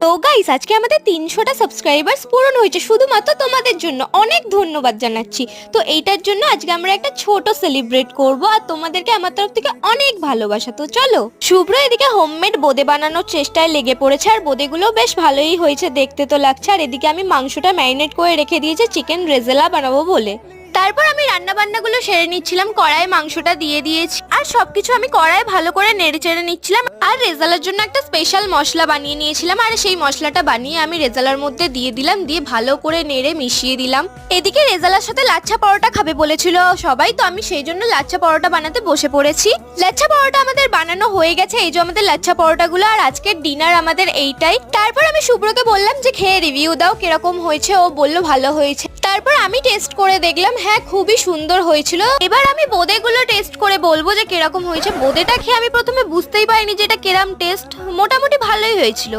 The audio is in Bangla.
তো গাইস, আজকে আমাদের 300টা সাবস্ক্রাইবার্স পূরণ হয়েছে শুধুমাত্র তোমাদের জন্য। অনেক ধন্যবাদ জানাচ্ছি। তো এইটার জন্য আজকে আমরা একটা ছোট সেলিব্রেট করব, আর তোমাদেরকে আমার তরফ থেকে অনেক ভালোবাসা। তো চলো। শুভ্র এদিকে হোমমেড বোঁদে বানানোর চেষ্টায় লেগে পড়েছে, আর বোঁদেগুলো বেশ ভালোই হয়েছে, দেখতে তো লাগছে। আর এদিকে আমি মাংসটা ম্যারিনেট করে রেখে দিয়েছি চিকেন রেজালা বানাবো বলে। তারপর আমি রান্না বান্নাগুলো সেরে নিচ্ছিলাম, কড়াইয়ে মাংসটা দিয়ে দিয়েছি আর সবকিছু আমি কড়াইয়ে ভালো করে নেড়ে চেড়ে নিচ্ছিলাম। আর রেজালার জন্য একটা স্পেশাল মশলা বানিয়ে নিয়েছিলাম, আর সেই মশলাটা বানিয়ে আমি রেজালার মধ্যে দিয়ে দিলাম, দিয়ে ভালো করে নেড়ে মিশিয়ে দিলাম। এদিকে রেজালার সাথে লাচ্ছা পরোটা খাবে বলেছিল সবাই, তো আমি সেই জন্য লাচ্ছা পরোটা বানাতে বসে পড়েছি। লাচ্ছা পরোটা আমাদের বানানো হয়ে গেছে, এই যে আমাদের লাচ্ছা পরোটাগুলো। আর আজকের ডিনার আমাদের এইটাই। তারপর আমি শুভ্রকে বললাম যে খেয়ে রিভিউ দাও কিরকম হয়েছে। ও বললো ভালো হয়েছে। তারপর আমি টেস্ট করে দেখলাম, হ্যাঁ খুবই সুন্দর হয়েছিল। এবার আমি বোঁদেগুলো টেস্ট করে বলবো যে কিরকম হয়েছে। বোঁদেটা খেয়ে আমি প্রথমে বুঝতেই পারিনি যে এটা কিরম টেস্ট, মোটামুটি ভালোই হয়েছিল।